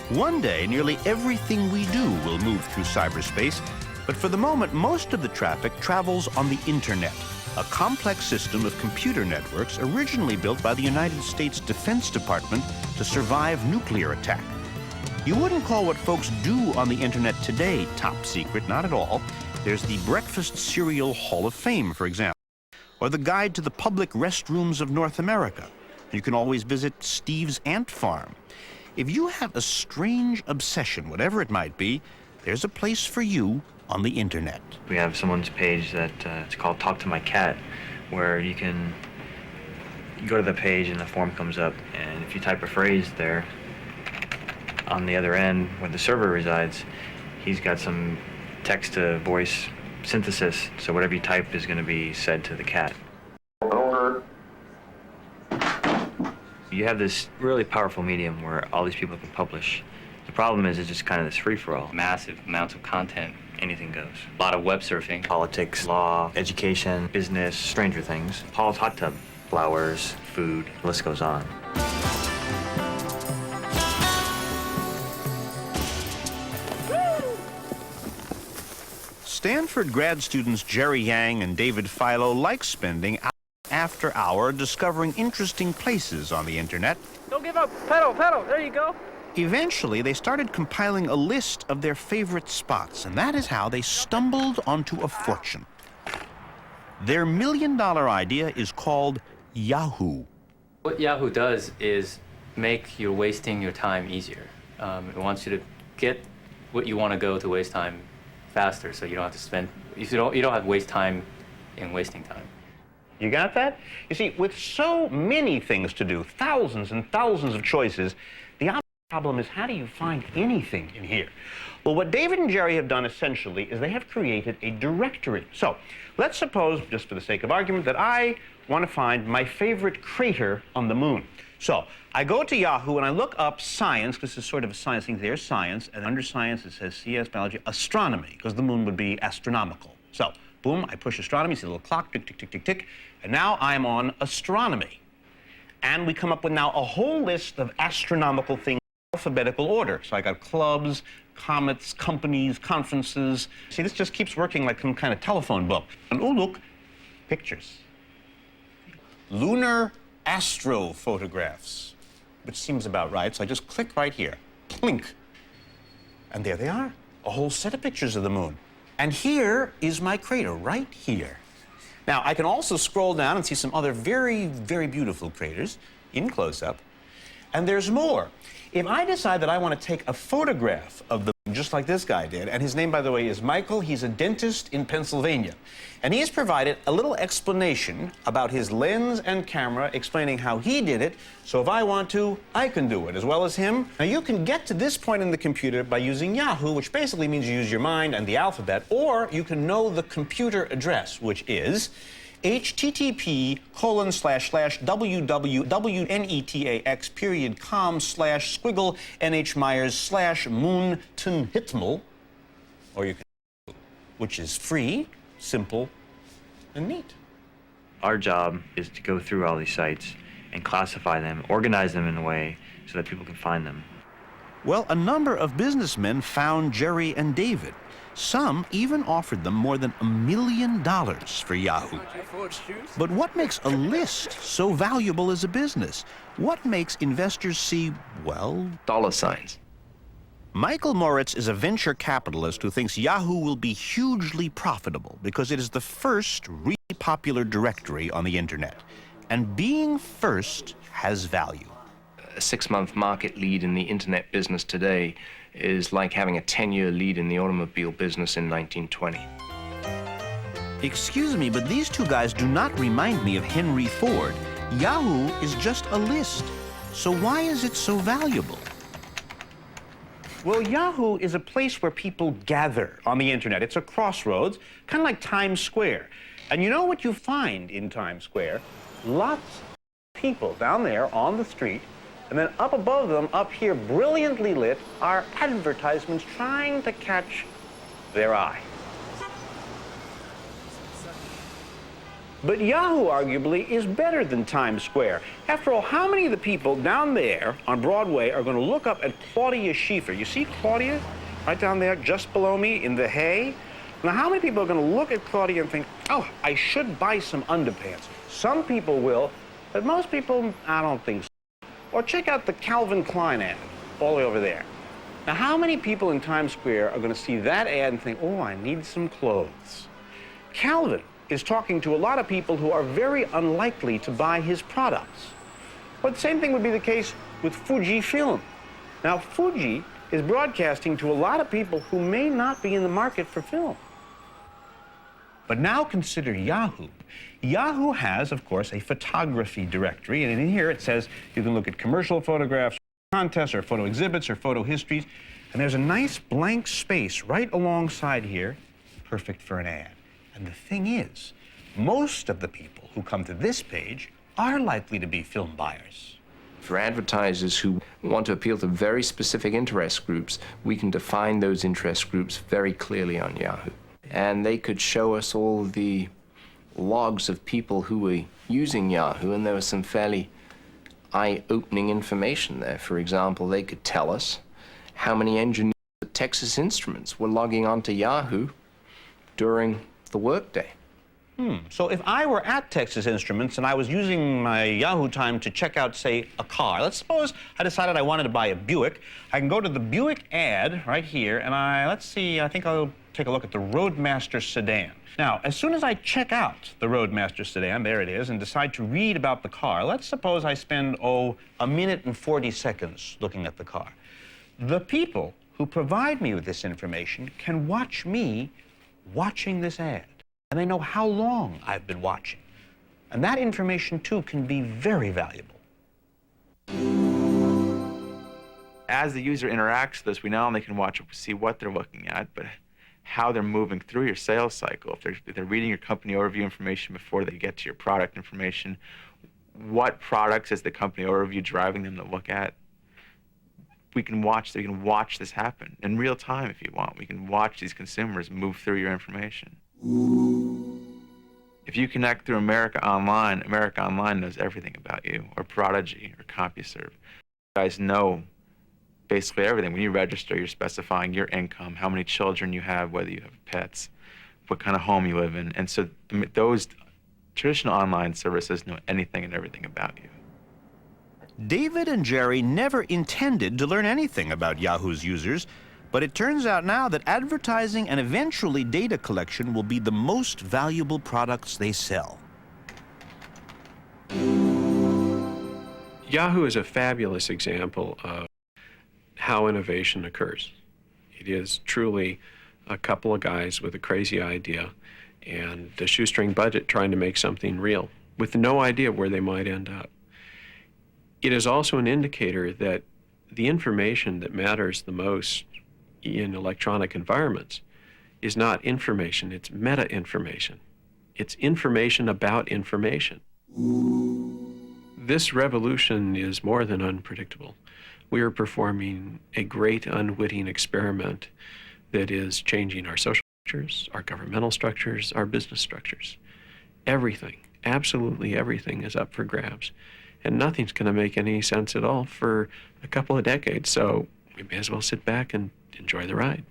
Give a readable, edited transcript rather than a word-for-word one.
One day, nearly everything we do will move through cyberspace, but for the moment, most of the traffic travels on the internet, a complex system of computer networks originally built by the United States Defense Department to survive nuclear attack. You wouldn't call what folks do on the internet today top secret, not at all. There's the Breakfast Cereal Hall of Fame, for example, or the Guide to the Public Restrooms of North America. You can always visit Steve's Ant Farm. If you have a strange obsession, whatever it might be, there's a place for you on the internet. We have someone's page that it's called Talk to My Cat, where you can go to the page and the form comes up, and if you type a phrase there, on the other end where the server resides, he's got some text-to-voice synthesis, so whatever you type is going to be said to the cat. You have this really powerful medium where all these people can publish. The problem is it's just kind of this free-for-all. Massive amounts of content. Anything goes. A lot of web surfing. Politics, law, education, business, Stranger Things, Paul's hot tub, flowers, food, the list goes on. Stanford grad students Jerry Yang and David Philo like spending hour after hour discovering interesting places on the internet. Don't give up. Pedal, pedal. There you go. Eventually, they started compiling a list of their favorite spots, and that is how they stumbled onto a fortune. Their million-dollar idea is called Yahoo. What Yahoo does is make your wasting your time easier. It wants you to get what you want to go to waste time faster, so you don't have to spend, you don't have to waste time in wasting time. You got that? You see, with so many things to do, thousands and thousands of choices, the problem is, how do you find anything in here? Well, what David and Jerry have done essentially is they have created a directory. So let's suppose, just for the sake of argument, that I want to find my favorite crater on the moon. So I go to Yahoo and I look up science. This is sort of a science thing. There's science, and under science it says CS, biology, astronomy, because the moon would be astronomical. So boom, I push astronomy, see a little clock, tick, tick, tick, tick, tick, and now I'm on astronomy. And we come up with now a whole list of astronomical things in alphabetical order. So I got clubs, comets, companies, conferences. See, this just keeps working like some kind of telephone book. And oh, look, pictures. Lunar astro photographs, which seems about right. So I just click right here, plink. And there they are, a whole set of pictures of the moon. And here is my crater, right here. Now, I can also scroll down and see some other very, very beautiful craters in close-up. And there's more. If I decide that I want to take a photograph of the moon, just like this guy did, and his name, by the way, is Michael. He's a dentist in Pennsylvania. And he has provided a little explanation about his lens and camera, explaining how he did it. So if I want to, I can do it, as well as him. Now, you can get to this point in the computer by using Yahoo, which basically means you use your mind and the alphabet, or you can know the computer address, which is http://www.com/squiggle/NH Myers/Moontonhitmel, or you can, which is free, simple, and neat. Our job is to go through all these sites and classify them, organize them in a way so that people can find them. Well, a number of businessmen found Jerry and David. Some even offered them more than $1 million for Yahoo. But what makes a list so valuable as a business? What makes investors see, well, dollar signs? Michael Moritz is a venture capitalist who thinks Yahoo will be hugely profitable because it is the first really popular directory on the internet. And being first has value. A 6-month market lead in the internet business today is like having a 10-year lead in the automobile business in 1920. Excuse me, but these two guys do not remind me of Henry Ford. Yahoo is just a list. So why is it so valuable? Well, Yahoo is a place where people gather on the internet. It's a crossroads, kind of like Times Square. And you know what you find in Times Square? Lots of people down there on the street. And then up above them, up here, brilliantly lit, are advertisements trying to catch their eye. But Yahoo arguably is better than Times Square. After all, how many of the people down there on Broadway are going to look up at Claudia Schiffer? You see Claudia right down there just below me in the hay? Now, how many people are going to look at Claudia and think, oh, I should buy some underpants? Some people will, but most people, I don't think so. Or check out the Calvin Klein ad all the way over there. Now, how many people in Times Square are going to see that ad and think, oh, I need some clothes? Calvin is talking to a lot of people who are very unlikely to buy his products. But the same thing would be the case with Fujifilm. Now, Fuji is broadcasting to a lot of people who may not be in the market for film. But now consider Yahoo. Yahoo has, of course, a photography directory, and in here it says you can look at commercial photographs, contests, or photo exhibits, or photo histories, and there's a nice blank space right alongside here, perfect for an ad. And the thing is, most of the people who come to this page are likely to be film buyers. For advertisers who want to appeal to very specific interest groups, we can define those interest groups very clearly on Yahoo. And they could show us all the logs of people who were using Yahoo, and there was some fairly eye-opening information there. For example, they could tell us how many engineers at Texas Instruments were logging onto Yahoo during the workday. So if I were at Texas Instruments and I was using my Yahoo time to check out, say, a car, let's suppose I decided I wanted to buy a Buick, I can go to the Buick ad right here, and let's see, I think I'll take a look at the Roadmaster sedan. Now, as soon as I check out the Roadmaster sedan, there it is, and decide to read about the car, let's suppose I spend, a minute and 40 seconds looking at the car. The people who provide me with this information can watch me watching this ad, and they know how long I've been watching. And that information, too, can be very valuable. As the user interacts with us, we not only can see what they're looking at, but how they're moving through your sales cycle. If they're reading your company overview information before they get to your product information, what products is the company overview driving them to look at? We can watch this happen in real time if you want. We can watch these consumers move through your information. If you connect through America Online knows everything about you, or Prodigy, or CompuServe. You guys know basically everything. When you register, you're specifying your income, how many children you have, whether you have pets, what kind of home you live in. And so those traditional online services know anything and everything about you. David and Jerry never intended to learn anything about Yahoo's users, but it turns out now that advertising and eventually data collection will be the most valuable products they sell. Yahoo is a fabulous example of how innovation occurs. It is truly a couple of guys with a crazy idea and a shoestring budget trying to make something real with no idea where they might end up. It is also an indicator that the information that matters the most in electronic environments is not information, it's meta-information. It's information about information. This revolution is more than unpredictable. We are performing a great unwitting experiment that is changing our social structures, our governmental structures, our business structures. Everything, absolutely everything is up for grabs. And nothing's going to make any sense at all for a couple of decades, so we may as well sit back and enjoy the ride.